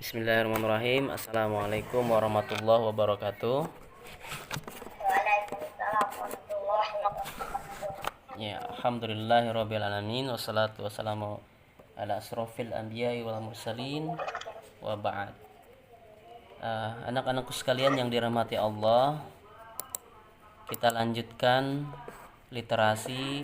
Bismillahirrahmanirrahim. Assalamualaikum warahmatullahi wabarakatuh. Waalaikumsalam warahmatullahi wabarakatuh. Ya, alhamdulillahirabbil alamin wassalatu wassalamu ala asrofil anbiya'i wal mursalin wa ba'd. Anak-anakku sekalian yang dirahmati Allah, kita lanjutkan literasi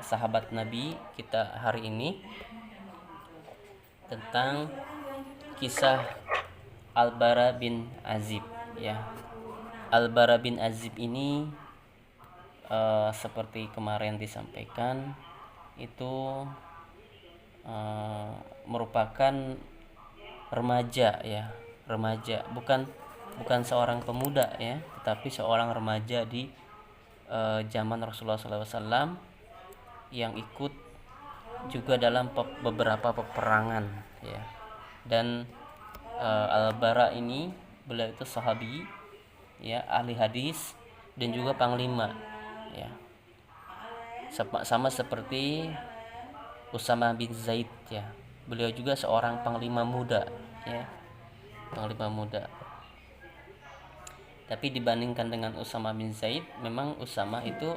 sahabat Nabi kita hari ini tentang kisah Al-Bara bin Azib, ya. Al-Bara bin Azib ini seperti kemarin disampaikan itu merupakan remaja, ya, remaja, bukan seorang pemuda, ya, tetapi seorang remaja di zaman Rasulullah SAW yang ikut juga dalam beberapa peperangan, ya. Dan Al-Bara ini beliau itu sahabi, ya, ahli hadis dan juga panglima, ya, sama seperti Usama bin Zaid, ya. Beliau juga seorang panglima muda, ya, panglima muda. Tapi dibandingkan dengan Usama bin Zaid, memang Usama itu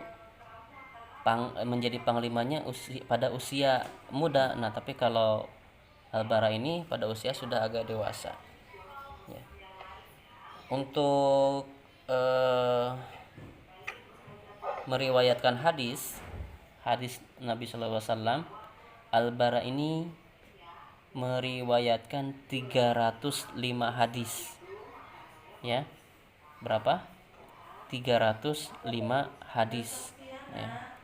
menjadi panglimanya pada usia muda. Nah, tapi kalau Al-Bara ini pada usia sudah agak dewasa, ya. Untuk meriwayatkan hadis Nabi Shallallahu Alaihi Wasallam, Al-Bara ini meriwayatkan 305 hadis, ya. Berapa? 305 hadis, ya.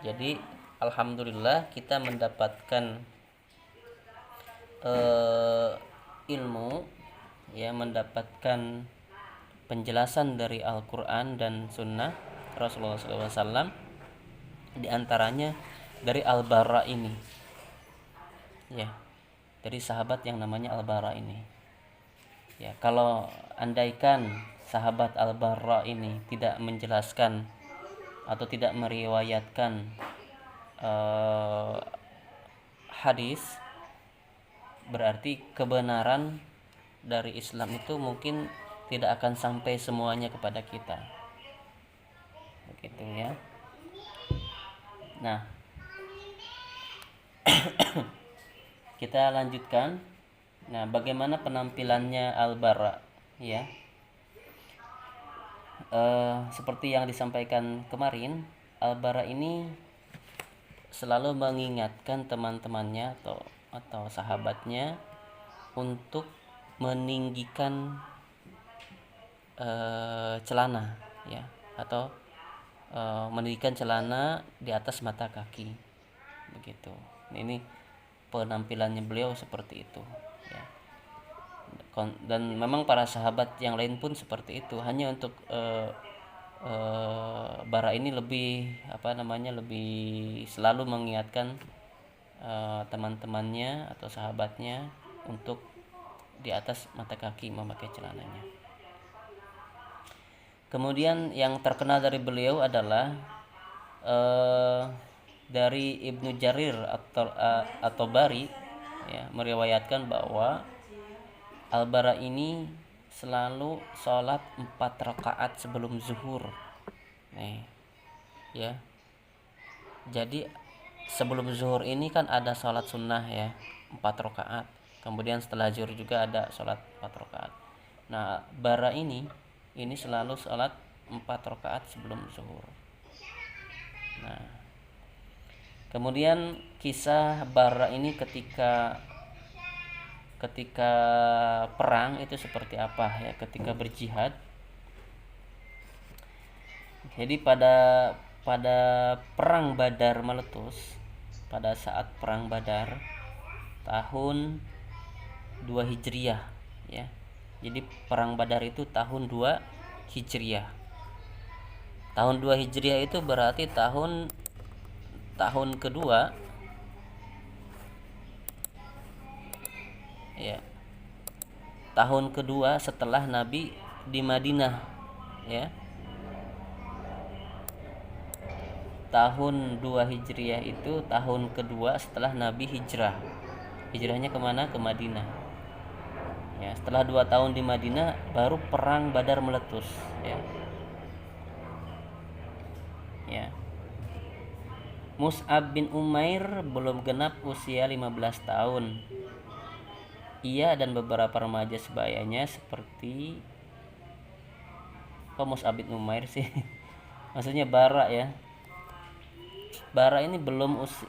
Jadi alhamdulillah kita mendapatkan ilmu, ya, mendapatkan penjelasan dari Al-Quran dan Sunnah Rasulullah SAW, diantaranya dari Al-Bara ini, ya, dari sahabat yang namanya Al-Bara ini, ya. Kalau andaikan sahabat Al-Bara ini tidak menjelaskan atau tidak meriwayatkan hadis, berarti kebenaran dari Islam itu mungkin tidak akan sampai semuanya kepada kita, begitu, ya. Nah, kita lanjutkan. Nah, bagaimana penampilannya Al-Bara, ya. Seperti yang disampaikan kemarin, Al-Bara ini selalu mengingatkan teman-temannya atau sahabatnya untuk meninggikan celana, ya, atau meninggikan celana di atas mata kaki, begitu. Ini penampilannya beliau seperti itu, ya. Dan memang para sahabat yang lain pun seperti itu. Hanya untuk Bara ini lebih lebih selalu mengingatkan teman-temannya atau sahabatnya untuk di atas mata kaki memakai celananya. Kemudian yang terkenal dari beliau adalah dari Ibnu Jarir atau Bari, ya, meriwayatkan bahwa Al-Bara ini selalu sholat 4 rakaat sebelum zuhur, nih, ya. Jadi sebelum zuhur ini kan ada sholat sunnah, ya, 4 rakaat. Kemudian setelah zuhur juga ada sholat 4 rakaat. Nah, Bara ini selalu sholat 4 rakaat sebelum zuhur. Nah, kemudian kisah Bara ini ketika perang itu seperti apa, ya, ketika berjihad. Jadi pada perang Badar meletus, pada saat perang Badar tahun 2 Hijriah, ya. Jadi perang Badar itu tahun 2 Hijriah. Tahun 2 Hijriah itu berarti tahun kedua, ya, tahun kedua setelah Nabi di Madinah, ya. tahun 2 Hijriah itu tahun kedua setelah Nabi hijrah. Hijrahnya kemana? Ke Madinah. Ya, setelah 2 tahun di Madinah baru perang Badar meletus. Ya, ya. Mus'ab bin Umair belum genap usia 15 tahun. Ia dan beberapa remaja sebayanya seperti Mus'ab bin Umair sih. Maksudnya Bara ya. Bara ini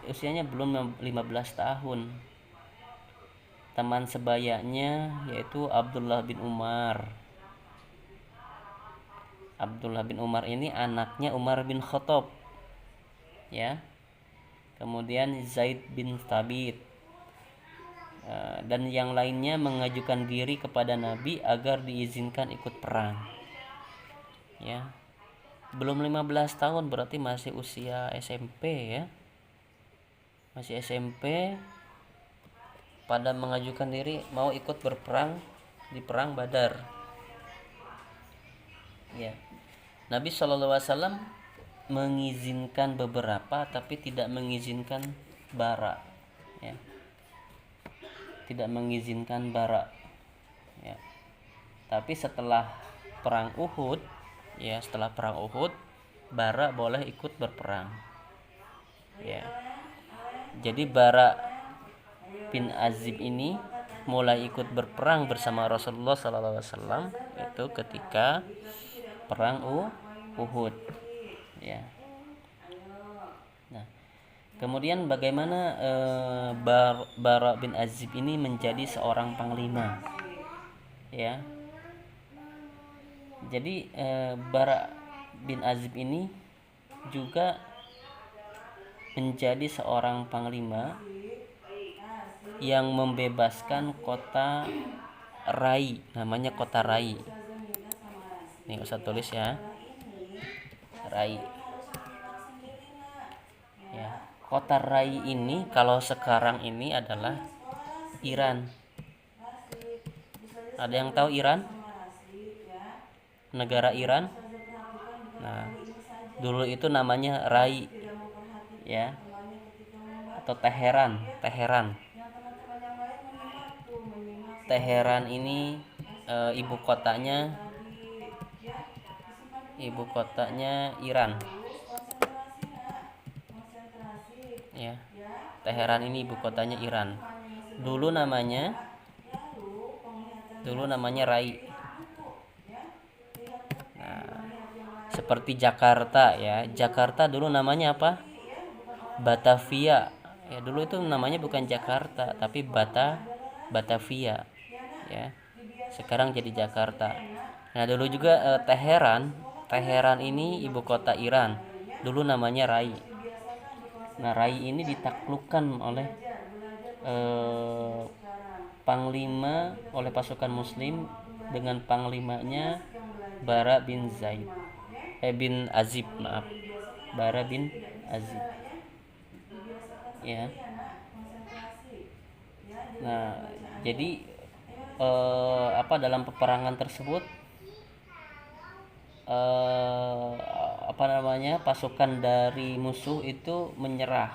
usianya belum 15 tahun. Teman sebayanya yaitu Abdullah bin Umar. Abdullah bin Umar ini anaknya Umar bin Khattab. Ya. Kemudian Zaid bin Thabit. Dan yang lainnya mengajukan diri kepada Nabi agar diizinkan ikut perang. Ya. Belum 15 tahun berarti masih usia SMP ya. Masih SMP pada mengajukan diri mau ikut berperang di perang Badar. Ya. Nabi SAW mengizinkan beberapa tapi tidak mengizinkan Bara. Ya. Tidak mengizinkan Bara. Ya. Tapi setelah perang Uhud, ya setelah perang Uhud, Bara boleh ikut berperang. Ya. Jadi Bara bin Azib ini mulai ikut berperang bersama Rasulullah SAW itu ketika perang Uhud. Ya. Nah, kemudian bagaimana Bara bin Azib ini menjadi seorang panglima? Ya. Jadi Bara bin Azib ini juga menjadi seorang panglima yang membebaskan kota Rai, namanya kota Rai. Nih usah tulis ya, Rai. Ya, kota Rai ini kalau sekarang ini adalah Iran. Ada yang tahu Iran? Negara Iran? Nah, dulu itu namanya Rai, ya, atau Teheran. Teheran ini ibu kotanya Iran. Ya. Teheran ini ibu kotanya Iran. Dulu namanya Rai. Nah, seperti Jakarta ya. Jakarta dulu namanya apa? Batavia. Ya, dulu itu namanya bukan Jakarta, tapi Batavia. Ya. Sekarang jadi Jakarta. Nah, dulu juga Teheran ini ibu kota Iran. Dulu namanya Rai. Nah, Rai ini ditaklukkan oleh panglima oleh pasukan muslim dengan panglimanya Bara bin Azib, maaf. Bara bin Azib. Ya. Nah, jadi dalam peperangan tersebut pasukan dari musuh itu menyerah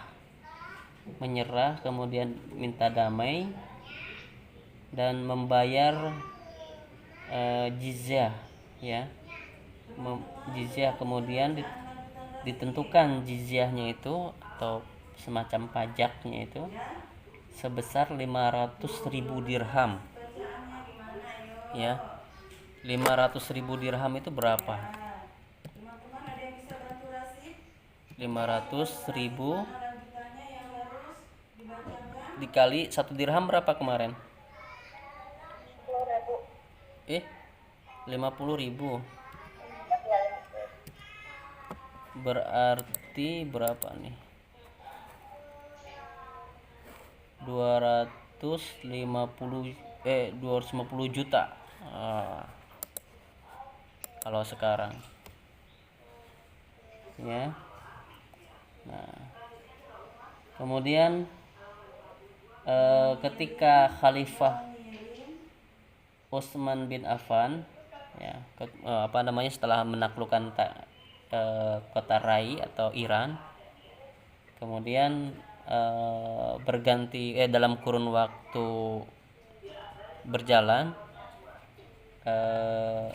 kemudian minta damai dan membayar jizyah ya. Jizyah kemudian ditentukan jizyahnya itu atau semacam pajaknya itu sebesar 500.000 dirham ya. 500.000 dirham itu berapa? 500.000 dikali 1 dirham berapa kemarin? 50.000. Berarti berapa nih? 250 juta. Kalau sekarang ya. Nah, kemudian ketika Khalifah Utsman bin Affan ya, setelah menaklukkan kota Rai atau Iran, Kemudian berganti dalam kurun waktu berjalan, eh,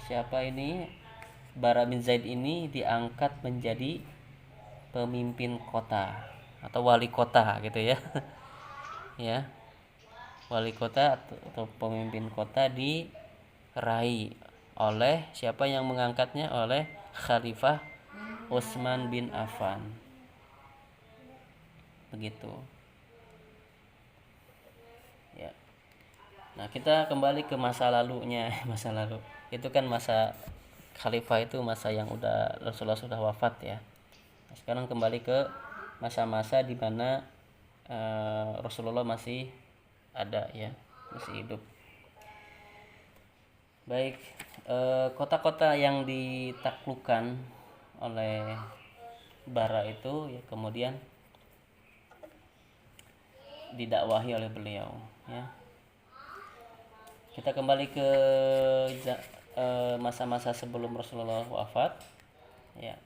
siapa ini, Bara bin Zaid ini diangkat menjadi pemimpin kota atau wali kota gitu ya. Ya, wali kota atau pemimpin kota diraih oleh siapa yang mengangkatnya, oleh Khalifah Utsman bin Affan. Begitu ya. Nah, kita kembali ke masa lalunya. Masa lalu itu kan masa khalifah, itu masa yang udah Rasulullah sudah wafat ya. Nah, sekarang kembali ke masa-masa di mana Rasulullah masih ada ya, masih hidup. Baik, kota-kota yang ditaklukkan oleh Bara itu ya kemudian didakwahi oleh beliau ya. Kita kembali ke masa-masa sebelum Rasulullah wafat ya.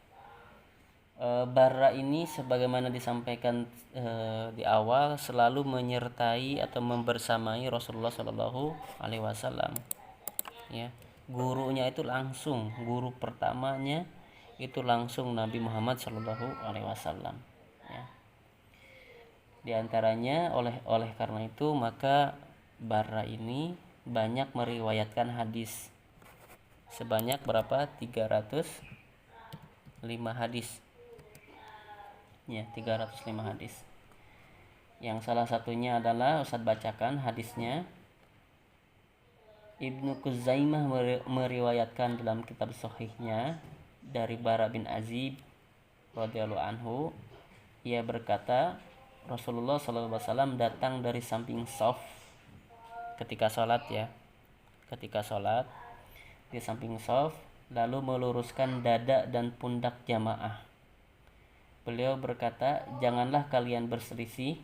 Bara ini sebagaimana disampaikan di awal selalu menyertai atau membersamai Rasulullah Shallallahu Alaihi Wasallam ya. Gurunya itu langsung, guru pertamanya itu langsung Nabi Muhammad Shallallahu Alaihi Wasallam ya. Di antaranya oleh karena itu maka Bara ini banyak meriwayatkan hadis sebanyak berapa, 305 hadis ya, 305 hadis. Yang salah satunya adalah Ustadz bacakan hadisnya. Ibnu Khuzaimah meriwayatkan dalam kitab sahihnya dari Bara bin Azib radhiyallahu anhu, ia berkata Rasulullah SAW datang dari samping shaf ketika sholat ya, ketika sholat di samping shaf, lalu meluruskan dada dan pundak jamaah. Beliau berkata, janganlah kalian berselisih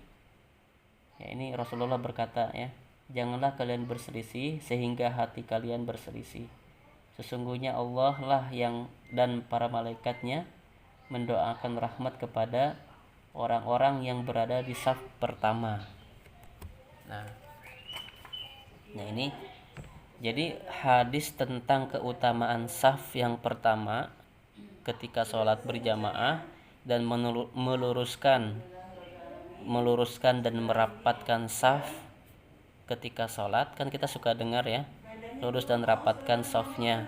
ya, ini Rasulullah berkata ya, janganlah kalian berselisih sehingga hati kalian berselisih. Sesungguhnya Allah lah yang dan para malaikatnya mendoakan rahmat kepada orang-orang yang berada di saf pertama. Nah ini jadi hadis tentang keutamaan saf yang pertama ketika sholat berjamaah dan meluruskan dan merapatkan saf ketika sholat, kan kita suka dengar ya, lurus dan rapatkan safnya.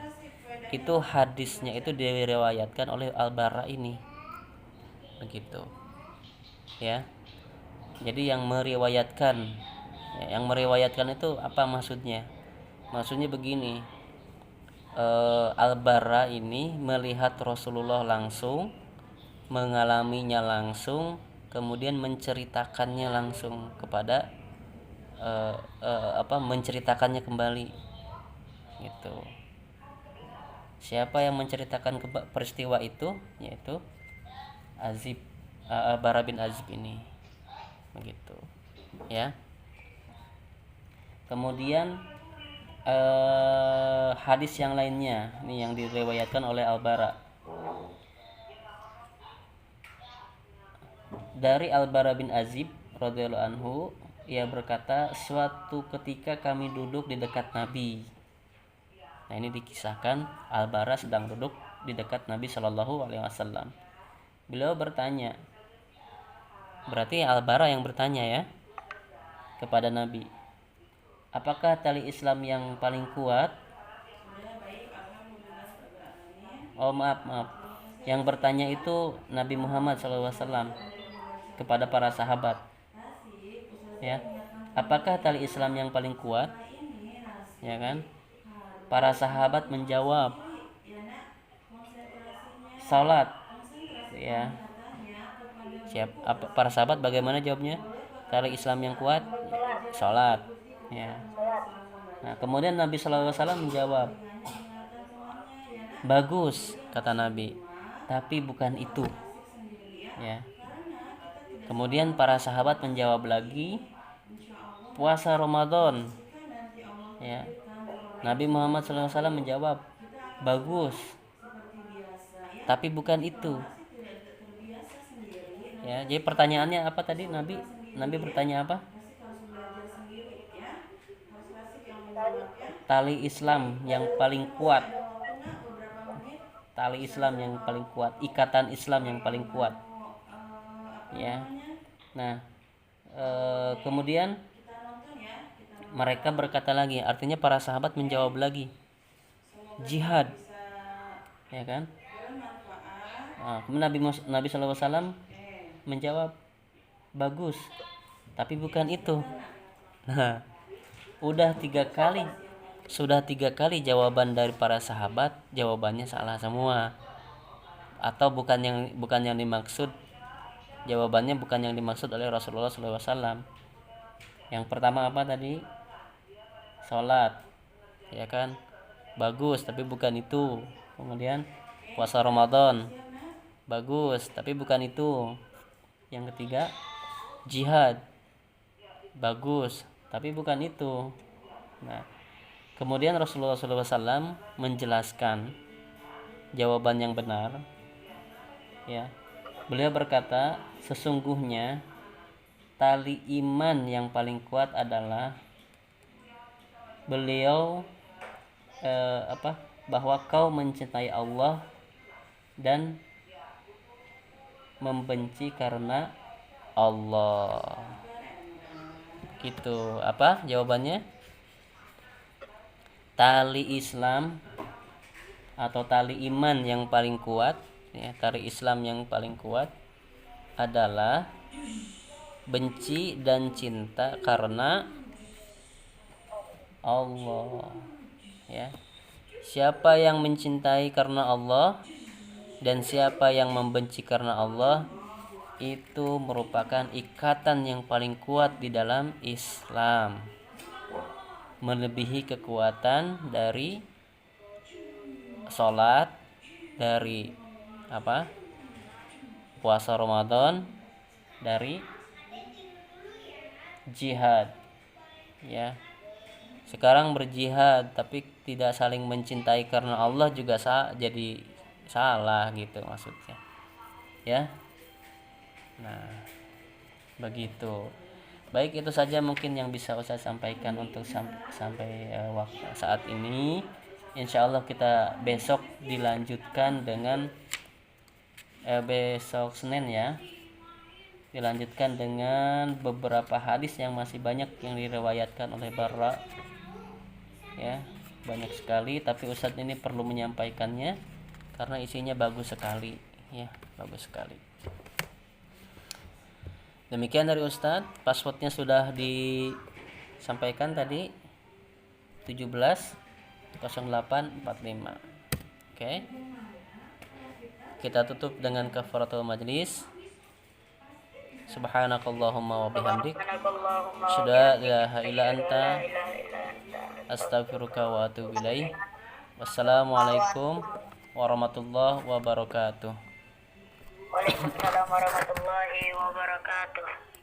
Itu hadisnya itu diriwayatkan oleh Al-Bara ini, begitu ya. Jadi yang meriwayatkan itu apa maksudnya? Maksudnya begini, Al-Bara ini melihat Rasulullah langsung, mengalaminya langsung, kemudian menceritakannya langsung kepada menceritakannya kembali gitu. Siapa yang menceritakan peristiwa itu? Yaitu Azib, Bara bin Azib ini, begitu ya. Kemudian hadis yang lainnya ini yang diriwayatkan oleh Al-Bara. Dari Al-Bara bin Azib radhiyallahu anhu, ia berkata, suatu ketika kami duduk di dekat Nabi. Nah, ini dikisahkan Al-Bara sedang duduk di dekat Nabi Shallallahu Alaihi Wasallam. Beliau bertanya, berarti Al-Bara yang bertanya ya kepada Nabi, apakah tali Islam yang paling kuat? Oh maaf, yang bertanya itu Nabi Muhammad SAW kepada para sahabat ya, apakah tali Islam yang paling kuat, ya kan? Para sahabat menjawab, salat ya. Para sahabat bagaimana jawabnya? Tali Islam yang kuat, salat ya. Nah, kemudian Nabi SAW menjawab, bagus, kata Nabi, tapi bukan itu ya. Kemudian para sahabat menjawab lagi, puasa Ramadan ya. Nabi Muhammad SAW menjawab, bagus, tapi bukan itu. Ya, jadi pertanyaannya apa tadi? Nabi bertanya apa? Tali Tali Islam yang paling kuat. Tali Islam yang paling kuat, ikatan Islam yang paling kuat. Ya. Nah, kemudian mereka berkata lagi, artinya para sahabat menjawab lagi, jihad, ya kan? Nah, kemudian Nabi SAW menjawab, bagus, tapi bukan itu. Nah, sudah tiga kali jawaban dari para sahabat, jawabannya salah semua, atau bukan yang dimaksud, jawabannya bukan yang dimaksud oleh Rasulullah SAW. Yang pertama apa tadi? Sholat, ya kan? Bagus, tapi bukan itu. Kemudian puasa Ramadan, bagus, tapi bukan itu. Yang ketiga, jihad, bagus, tapi bukan itu. Nah, kemudian Rasulullah SAW menjelaskan jawaban yang benar. Ya, beliau berkata, sesungguhnya tali iman yang paling kuat adalah beliau bahwa kau mencintai Allah dan membenci karena Allah. Gitu. Apa jawabannya? Tali Islam atau tali iman yang paling kuat, ya, tali Islam yang paling kuat adalah benci dan cinta karena Allah. Ya. Siapa yang mencintai karena Allah dan siapa yang membenci karena Allah, itu merupakan ikatan yang paling kuat di dalam Islam, melebihi kekuatan dari sholat, dari puasa Ramadan, dari jihad. Ya, sekarang berjihad tapi tidak saling mencintai karena Allah juga jadi salah gitu maksudnya, ya. Nah, begitu. Baik, itu saja mungkin yang bisa Ustaz sampaikan untuk sampai waktu saat ini. Insya Allah kita besok dilanjutkan dengan besok Senin, ya, dilanjutkan dengan beberapa hadis yang masih banyak yang diriwayatkan oleh Barra, ya, banyak sekali, tapi Ustadz ini perlu menyampaikannya karena isinya bagus sekali, ya, bagus sekali. Demikian dari Ustadz, passwordnya sudah disampaikan tadi, 170845. Oke, kita tutup dengan kafaratul majlis. Subhanakallahumma wa bihamdik, asyhadu an la ilaha illa anta, astaghfiruka wa atubu ilaih. Wassalamualaikum warahmatullahi wabarakatuh. Waalaikumsalam warahmatullahi wabarakatuh.